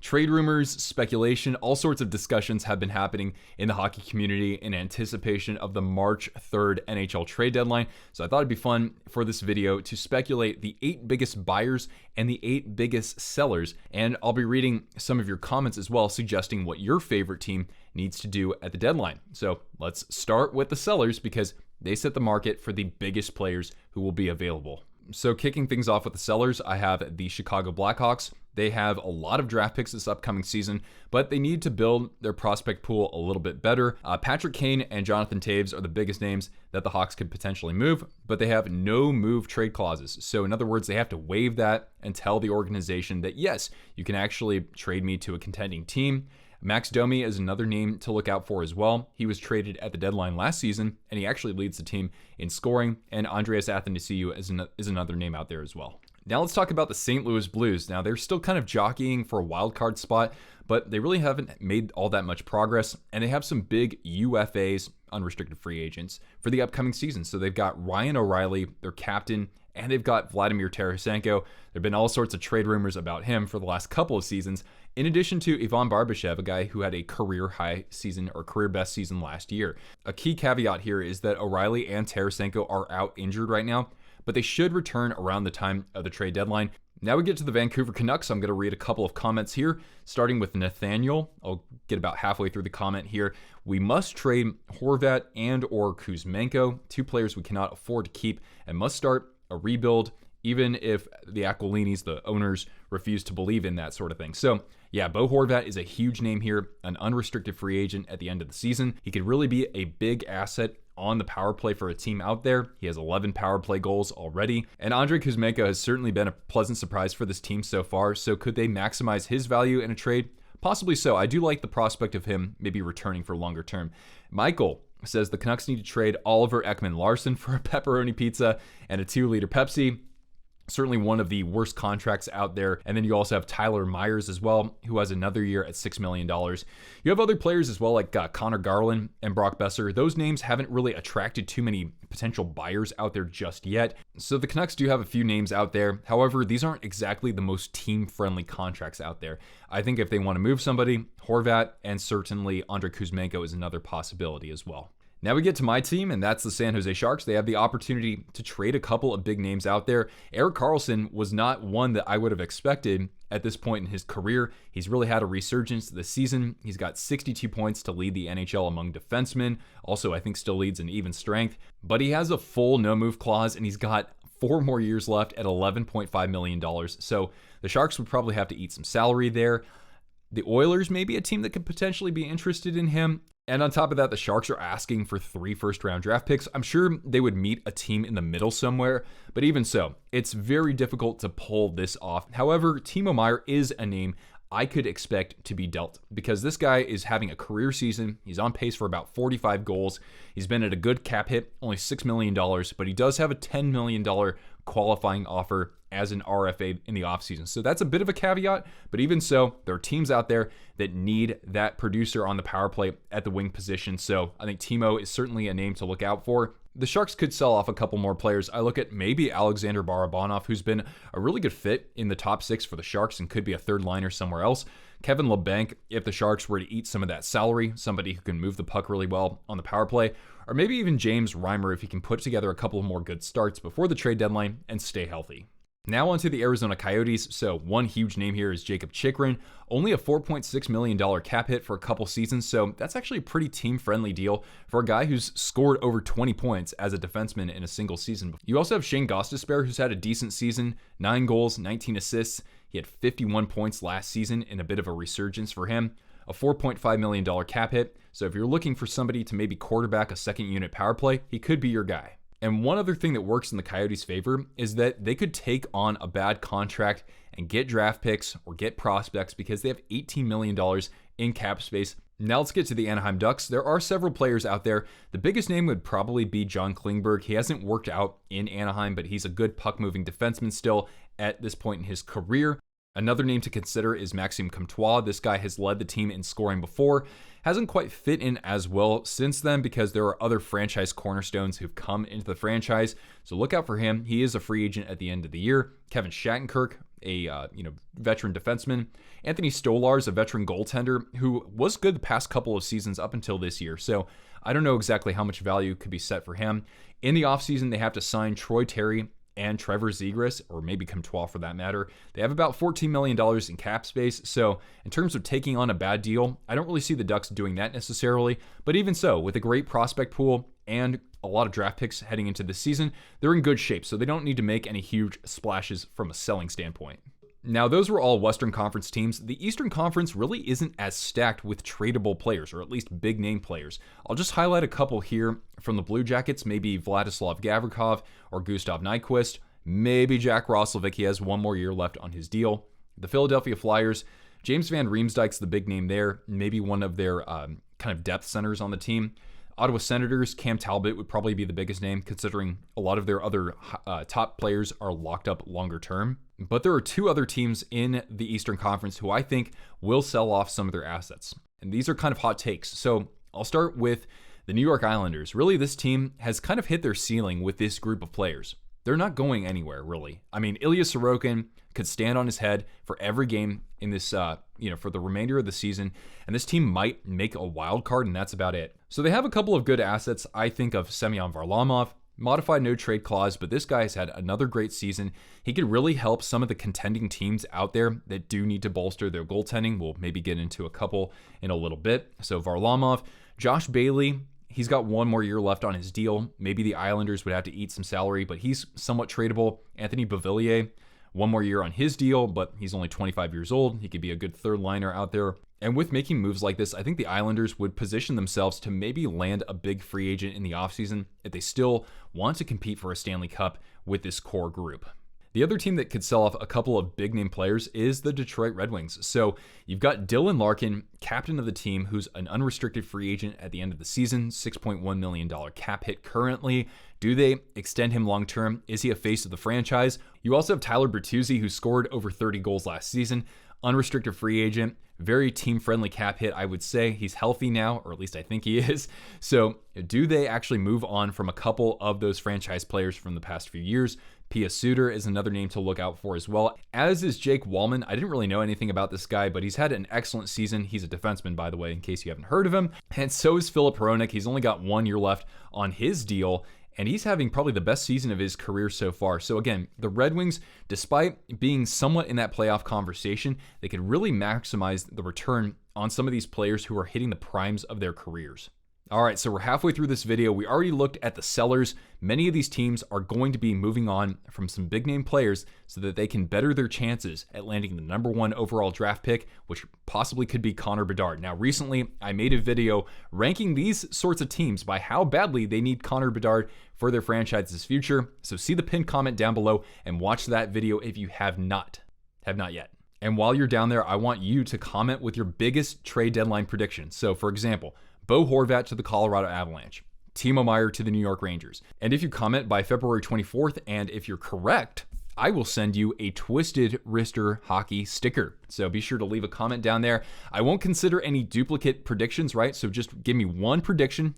Trade rumors, speculation, all sorts of discussions have been happening in the hockey community in anticipation of the March 3rd NHL Trade Deadline. So I thought it'd be fun for this video to speculate the 8 biggest buyers and the 8 biggest sellers. And I'll be reading some of your comments as well, suggesting what your favorite team needs to do at the deadline. So let's start with the sellers because they set the market for the biggest players who will be available. So kicking things off with the sellers, I have the Chicago Blackhawks. They have a lot of draft picks this upcoming season, but they need to build their prospect pool a little bit better. Patrick Kane and Jonathan Toews are the biggest names that the Hawks could potentially move, but they have no move trade clauses. So in other words, they have to waive that and tell the organization that, yes, you can actually trade me to a contending team. Max Domi is another name to look out for as well. He was traded at the deadline last season, and he actually leads the team in scoring. And Andreas Athanasiou is another name out there as well. Now let's talk about the St. Louis Blues. Now they're still kind of jockeying for a wild card spot, but they really haven't made all that much progress, and they have some big UFAs, unrestricted free agents, for the upcoming season. So they've got Ryan O'Reilly, their captain, and they've got Vladimir Tarasenko. There have been all sorts of trade rumors about him for the last couple of seasons, in addition to Ivan Barbashev, a guy who had a career high season or career best season last year. A key caveat here is that O'Reilly and Tarasenko are out injured right now, but they should return around the time of the trade deadline. Now we get to the Vancouver Canucks. I'm going to read a couple of comments here, starting with Nathaniel. I'll get about halfway through the comment here. We must trade Horvat and or Kuzmenko, 2 players we cannot afford to keep, and must start a rebuild, even if the Aquilinis, the owners, refuse to believe in that sort of thing. So yeah, Bo Horvat is a huge name here, an unrestricted free agent at the end of the season. He could really be a big asset on the power play for a team out there. He has 11 power play goals already. And Andrei Kuzmenko has certainly been a pleasant surprise for this team so far. So could they maximize his value in a trade? Possibly so. I do like the prospect of him maybe returning for longer term. Michael says the Canucks need to trade Oliver Ekman-Larsson for a pepperoni pizza and a 2-liter Pepsi. Certainly one of the worst contracts out there. And then you also have Tyler Myers as well, who has another year at $6 million. You have other players as well, like Connor Garland and Brock Besser. Those names haven't really attracted too many potential buyers out there just yet. So the Canucks do have a few names out there. However, these aren't exactly the most team-friendly contracts out there. I think if they want to move somebody, Horvat and certainly Andrei Kuzmenko is another possibility as well. Now we get to my team, and that's the San Jose Sharks. They have the opportunity to trade a couple of big names out there. Erik Karlsson was not one that I would have expected at this point in his career. He's really had a resurgence this season. He's got 62 points to lead the NHL among defensemen. Also, I think still leads in even strength. But he has a full no-move clause, and he's got 4 more years left at $11.5 million. So the Sharks would probably have to eat some salary there. The Oilers may be a team that could potentially be interested in him. And on top of that, the Sharks are asking for 3 first-round draft picks. I'm sure they would meet a team in the middle somewhere, but even so, it's very difficult to pull this off. However, Timo Meier is a name I could expect to be dealt because this guy is having a career season. He's on pace for about 45 goals. He's been at a good cap hit, only $6 million, but he does have a $10 million qualifying offer as an RFA in the offseason. So that's a bit of a caveat, but even so, there are teams out there that need that producer on the power play at the wing position. So I think Timo is certainly a name to look out for. The Sharks could sell off a couple more players. I look at maybe Alexander Barabanov, who's been a really good fit in the top 6 for the Sharks and could be a third liner somewhere else. Kevin LeBanc, if the Sharks were to eat some of that salary, somebody who can move the puck really well on the power play, or maybe even James Reimer if he can put together a couple more good starts before the trade deadline and stay healthy. Now onto the Arizona Coyotes. So one huge name here is Jakob Chychrun. Only a $4.6 million cap hit for a couple seasons, so that's actually a pretty team-friendly deal for a guy who's scored over 20 points as a defenseman in a single season. You also have Shane Gostisbehere, who's had a decent season, 9 goals, 19 assists. He had 51 points last season in a bit of a resurgence for him. A $4.5 million cap hit, so if you're looking for somebody to maybe quarterback a second unit power play, he could be your guy. And one other thing that works in the Coyotes' favor is that they could take on a bad contract and get draft picks or get prospects because they have $18 million in cap space. Now let's get to the Anaheim Ducks. There are several players out there. The biggest name would probably be John Klingberg. He hasn't worked out in Anaheim, but he's a good puck-moving defenseman still at this point in his career. Another name to consider is Maxime Comtois. This guy has led the team in scoring before. Hasn't quite fit in as well since then because there are other franchise cornerstones who've come into the franchise. So look out for him. He is a free agent at the end of the year. Kevin Shattenkirk, a veteran defenseman. Anthony Stolarz, a veteran goaltender who was good the past couple of seasons up until this year. So I don't know exactly how much value could be set for him. In the offseason, they have to sign Troy Terry and Trevor Zegras, or maybe Comtois for that matter. They have about $14 million in cap space, so in terms of taking on a bad deal, I don't really see the Ducks doing that necessarily, but even so, with a great prospect pool and a lot of draft picks heading into the season, they're in good shape, so they don't need to make any huge splashes from a selling standpoint. Now, those were all Western Conference teams. The Eastern Conference really isn't as stacked with tradable players, or at least big name players. I'll just highlight a couple here from the Blue Jackets, maybe Vladislav Gavrikov or Gustav Nyquist, maybe Jack Roslovic. He has one more year left on his deal. The Philadelphia Flyers, James Van Riemsdyk's the big name there, maybe one of their kind of depth centers on the team. Ottawa Senators, Cam Talbot would probably be the biggest name, considering a lot of their other top players are locked up longer term. But there are two other teams in the Eastern Conference who I think will sell off some of their assets. And these are kind of hot takes. So I'll start with the New York Islanders. Really, this team has kind of hit their ceiling with this group of players. They're not going anywhere, really. I mean, Ilya Sorokin could stand on his head for every game in this, for the remainder of the season, and this team might make a wild card, and that's about it. So they have a couple of good assets. I think of Semyon Varlamov, modified no trade clause, but this guy has had another great season. He could really help some of the contending teams out there that do need to bolster their goaltending. We'll maybe get into a couple in a little bit. So Varlamov, Josh Bailey, he's got one more year left on his deal. Maybe the Islanders would have to eat some salary, but he's somewhat tradable. Anthony Beauvillier, one more year on his deal, but he's only 25 years old. He could be a good third liner out there. And with making moves like this, I think the Islanders would position themselves to maybe land a big free agent in the offseason if they still want to compete for a Stanley Cup with this core group. The other team that could sell off a couple of big name players is the Detroit Red Wings. So you've got Dylan Larkin, captain of the team, who's an unrestricted free agent at the end of the season, $6.1 million cap hit currently. Do they extend him long term? Is he a face of the franchise? You also have Tyler Bertuzzi, who scored over 30 goals last season, unrestricted free agent, very team-friendly cap hit, I would say. He's healthy now, or at least I think he is. So do they actually move on from a couple of those franchise players from the past few years? Pia Suter is another name to look out for as well, as is Jake Wallman. I didn't really know anything about this guy, but he's had an excellent season. He's a defenseman, by the way, in case you haven't heard of him. And so is Filip Hronek. He's only got 1 year left on his deal, and he's having probably the best season of his career so far. So again, the Red Wings, despite being somewhat in that playoff conversation, they could really maximize the return on some of these players who are hitting the primes of their careers. All right, so we're halfway through this video. We already looked at the sellers. Many of these teams are going to be moving on from some big name players so that they can better their chances at landing the #1 overall draft pick, which possibly could be Connor Bedard. Now, recently, I made a video ranking these sorts of teams by how badly they need Connor Bedard for their franchise's future. So see the pinned comment down below and watch that video if you have not yet. And while you're down there, I want you to comment with your biggest trade deadline prediction. So for example, Bo Horvat to the Colorado Avalanche, Timo Meier to the New York Rangers. And if you comment by February 24th, and if you're correct, I will send you a Twisted Wrister hockey sticker. So be sure to leave a comment down there. I won't consider any duplicate predictions, right? So just give me one prediction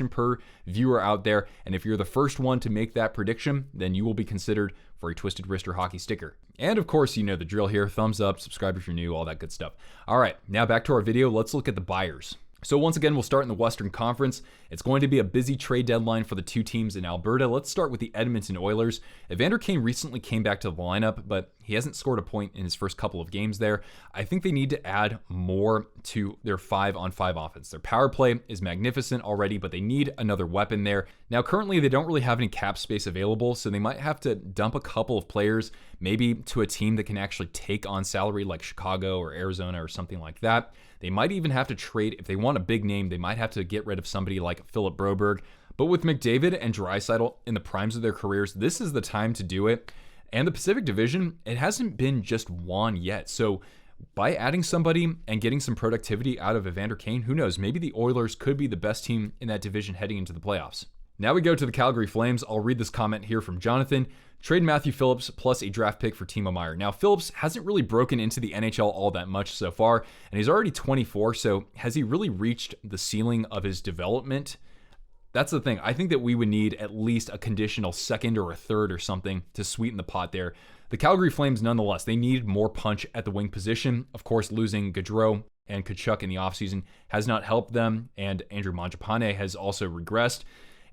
per viewer out there. And if you're the first one to make that prediction, then you will be considered for a Twisted Wrister hockey sticker. And of course, you know the drill here. Thumbs up, subscribe if you're new, all that good stuff. All right, now back to our video. Let's look at the buyers. So once again, we'll start in the Western Conference. It's going to be a busy trade deadline for the two teams in Alberta. Let's start with the Edmonton Oilers. Evander Kane recently came back to the lineup, but he hasn't scored a point in his first couple of games there. I think they need to add more to their 5-on-5 offense. Their power play is magnificent already, but they need another weapon there. Now, currently, they don't really have any cap space available, so they might have to dump a couple of players, maybe to a team that can actually take on salary like Chicago or Arizona or something like that. They might even have to trade, if they want a big name, they might have to get rid of somebody like Philip Broberg. But with McDavid and Draisaitl in the primes of their careers, this is the time to do it. And the Pacific Division, it hasn't been just won yet. So by adding somebody and getting some productivity out of Evander Kane, who knows, maybe the Oilers could be the best team in that division heading into the playoffs. Now we go to the Calgary Flames. I'll read this comment here from Jonathan. Trade Matthew Phillips plus a draft pick for Timo Meier. Now, Phillips hasn't really broken into the NHL all that much so far, and he's already 24, so has he really reached the ceiling of his development? That's the thing. I think that we would need at least a conditional second or a third or something to sweeten the pot there. The Calgary Flames, nonetheless, they need more punch at the wing position. Of course, losing Gaudreau and Tkachuk in the offseason has not helped them, and Andrew Mangiapane has also regressed,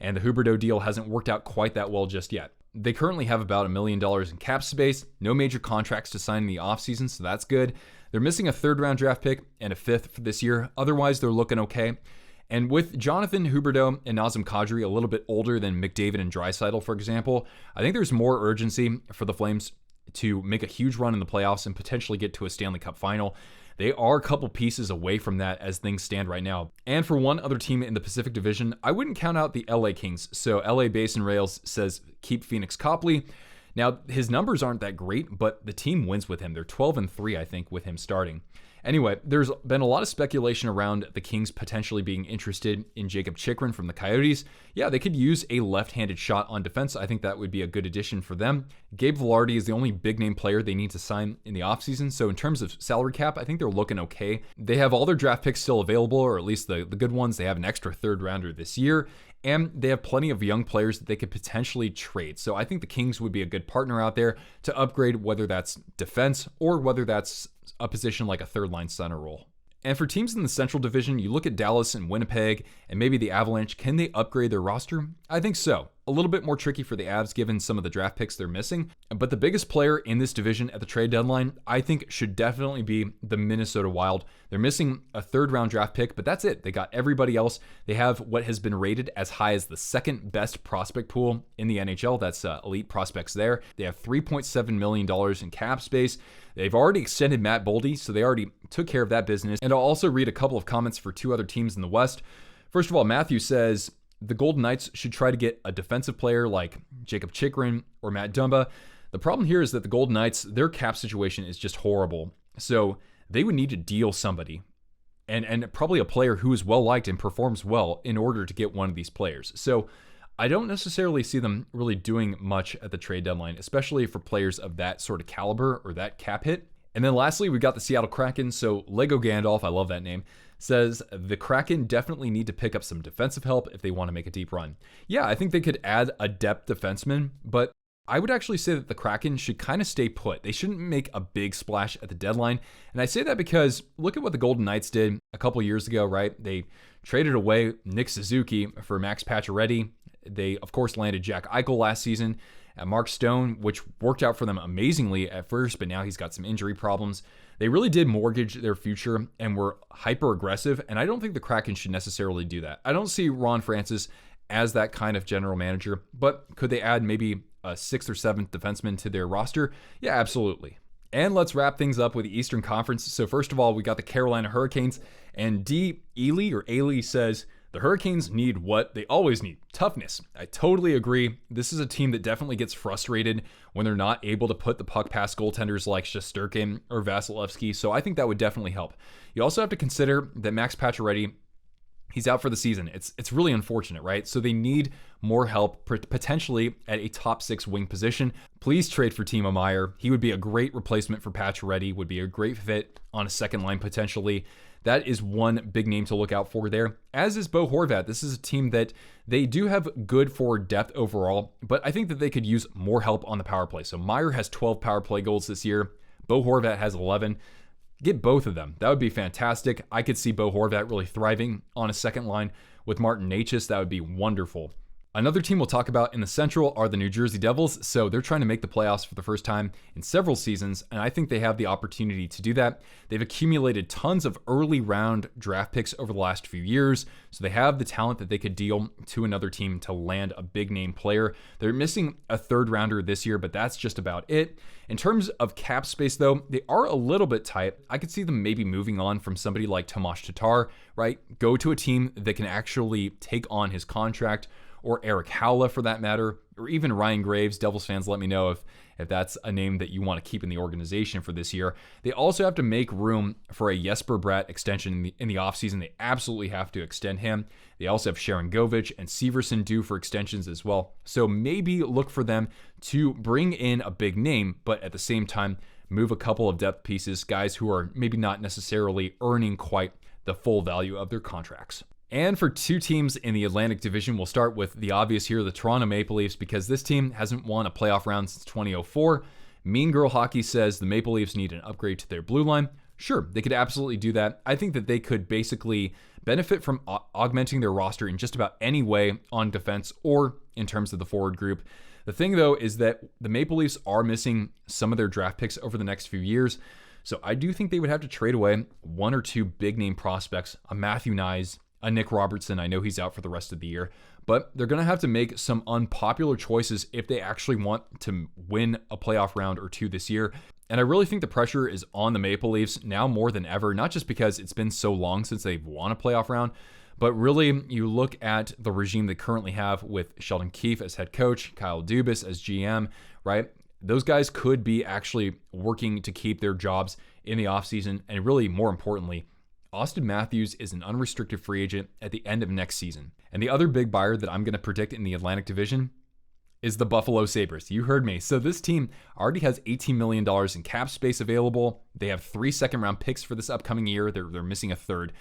and the Huberdeau deal hasn't worked out quite that well just yet. They currently have about $1 million in cap space, no major contracts to sign in the offseason, so that's good. They're missing a third-round draft pick and a fifth for this year. Otherwise, they're looking okay. And with Jonathan Huberdeau and Nazem Kadri a little bit older than McDavid and Draisaitl, for example, I think there's more urgency for the Flames to make a huge run in the playoffs and potentially get to a Stanley Cup final. They are a couple pieces away from that as things stand right now. And for one other team in the Pacific Division, I wouldn't count out the LA Kings. So LA Basin Rails says keep Phoenix Copley. Now, his numbers aren't that great, but the team wins with him. They're 12-3, I think, with him starting. Anyway, there's been a lot of speculation around the Kings potentially being interested in Jakob Chychrun from the Coyotes. Yeah, they could use a left-handed shot on defense. I think that would be a good addition for them. Gabe Vilardi is the only big-name player they need to sign in the offseason, so in terms of salary cap, I think they're looking okay. They have all their draft picks still available, or at least the good ones. They have an extra third-rounder this year, and they have plenty of young players that they could potentially trade. So I think the Kings would be a good partner out there to upgrade, whether that's defense or whether that's a position like a third-line center role. And for teams in the Central Division, you look at Dallas and Winnipeg and maybe the Avalanche. Can they upgrade their roster? I think so. A little bit more tricky for the Avs given some of the draft picks they're missing. But the biggest player in this division at the trade deadline, I think, should definitely be the Minnesota Wild. They're missing a third-round draft pick, but that's it. They got everybody else. They have what has been rated as high as the second best prospect pool in the NHL. That's elite prospects there. They have $3.7 million in cap space. They've already extended Matt Boldy, so they already took care of that business. And I'll also read a couple of comments for two other teams in the West. First of all, Matthew says the Golden Knights should try to get a defensive player like Jakob Chychrun or Matt Dumba. The problem here is that the Golden Knights, their cap situation is just horrible. So they would need to deal somebody and probably a player who is well-liked and performs well in order to get one of these players. So I don't necessarily see them really doing much at the trade deadline, especially for players of that sort of caliber or that cap hit. And then lastly, we've got the Seattle Kraken. So Lego Gandalf, I love that name, says the Kraken definitely need to pick up some defensive help if they want to make a deep run. Yeah, I think they could add a depth defenseman, but I would actually say that the Kraken should kind of stay put. They shouldn't make a big splash at the deadline. And I say that because look at what the Golden Knights did a couple years ago, right? They traded away Nick Suzuki for Max Pacioretty. They, of course, landed Jack Eichel last season at Mark Stone, which worked out for them amazingly at first, but now he's got some injury problems. They really did mortgage their future and were hyper aggressive, and I don't think the Kraken should necessarily do that. I don't see Ron Francis as that kind of general manager, but could they add maybe a sixth or seventh defenseman to their roster? Yeah, absolutely. And let's wrap things up with the Eastern Conference. So first of all, we got the Carolina Hurricanes, and D. Ely says, the Hurricanes need what they always need, toughness. I totally agree. This is a team that definitely gets frustrated when they're not able to put the puck past goaltenders like Shesterkin or Vasilevsky, so I think that would definitely help. You also have to consider that Max Pacioretty, he's out for the season. It's really unfortunate, right? So they need more help, potentially at a top 6 wing position. Please trade for Timo Meier. He would be a great replacement for Pacioretty, would be a great fit on a second line potentially. That is one big name to look out for there, as is Bo Horvat. This is a team that they do have good forward depth overall, but I think that they could use more help on the power play. So Meier has 12 power play goals this year. Bo Horvat has 11. Get both of them. That would be fantastic. I could see Bo Horvat really thriving on a second line with Martin Necas. That would be wonderful. Another team we'll talk about in the Central are the New Jersey Devils. So they're trying to make the playoffs for the first time in several seasons, and I think they have the opportunity to do that. They've accumulated tons of early round draft picks over the last few years, so they have the talent that they could deal to another team to land a big name player. They're missing a third rounder this year, but that's just about it. In terms of cap space, though, they are a little bit tight. I could see them maybe moving on from somebody like Tomas Tatar, right? Go to a team that can actually take on his contract, or Eric Howla for that matter, or even Ryan Graves. Devils fans, let me know if that's a name that you want to keep in the organization for this year. They also have to make room for a Jesper Bratt extension in the offseason. They absolutely have to extend him. They also have Sharon Govich and Severson due for extensions as well. So maybe look for them to bring in a big name, but at the same time, move a couple of depth pieces, guys who are maybe not necessarily earning quite the full value of their contracts. And for two teams in the Atlantic Division, we'll start with the obvious here, the Toronto Maple Leafs, because this team hasn't won a playoff round since 2004. Mean Girl Hockey says the Maple Leafs need an upgrade to their blue line. Sure, they could absolutely do that. I think that they could basically benefit from augmenting their roster in just about any way on defense or in terms of the forward group. The thing, though, is that the Maple Leafs are missing some of their draft picks over the next few years. So I do think they would have to trade away one or two big-name prospects, a Matthew Nyes, a Nick Robertson. I know he's out for the rest of the year, but they're going to have to make some unpopular choices if they actually want to win a playoff round or two this year. And I really think the pressure is on the Maple Leafs now more than ever, not just because it's been so long since they've won a playoff round, but really you look at the regime they currently have with Sheldon Keefe as head coach, Kyle Dubas as GM, right? Those guys could be actually working to keep their jobs in the offseason. And really, more importantly, Auston Matthews is an unrestricted free agent at the end of next season. And the other big buyer that I'm going to predict in the Atlantic Division is the Buffalo Sabres. You heard me. So this team already has $18 million in cap space available. They have 3 second-round picks for this upcoming year. They're missing a third.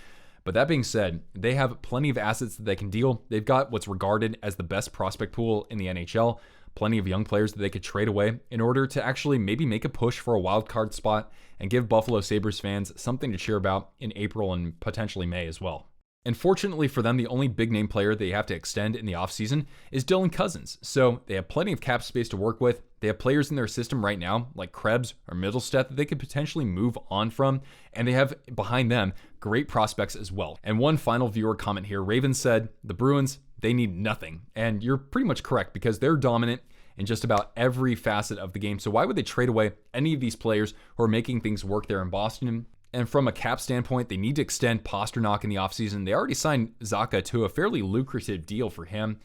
But that being said, they have plenty of assets that they can deal. They've got what's regarded as the best prospect pool in the NHL. Plenty of young players that they could trade away in order to actually maybe make a push for a wild card spot and give Buffalo Sabres fans something to cheer about in April and potentially May as well. And fortunately for them, the only big name player they have to extend in the offseason is Dylan Cousins. So they have plenty of cap space to work with. They have players in their system right now, like Krebs or Middlestat, that they could potentially move on from. And they have behind them great prospects as well. And one final viewer comment here, Raven said, the Bruins, they need nothing. And you're pretty much correct because they're dominant in just about every facet of the game. So why would they trade away any of these players who are making things work there in Boston? And from a cap standpoint, they need to extend Pasternak in the offseason. They already signed Zacha to a fairly lucrative deal for him.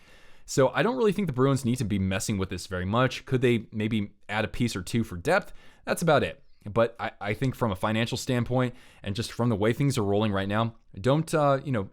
So I don't really think the Bruins need to be messing with this very much. Could they maybe add a piece or two for depth? That's about it. But I think from a financial standpoint and just from the way things are rolling right now, don't,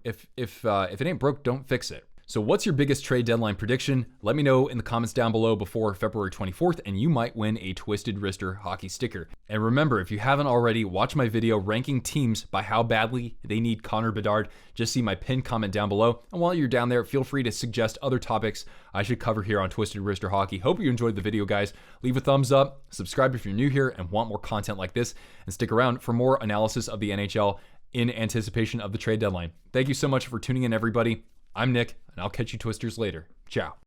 if it ain't broke, don't fix it. So what's your biggest trade deadline prediction? Let me know in the comments down below before February 24th, and you might win a Twisted Wrister hockey sticker. And remember, if you haven't already, watch my video ranking teams by how badly they need Connor Bedard. Just see my pinned comment down below. And while you're down there, feel free to suggest other topics I should cover here on Twisted Wrister Hockey. Hope you enjoyed the video, guys. Leave a thumbs up, subscribe if you're new here and want more content like this, and stick around for more analysis of the NHL in anticipation of the trade deadline. Thank you so much for tuning in, everybody. I'm Nick, and I'll catch you Twisters later. Ciao.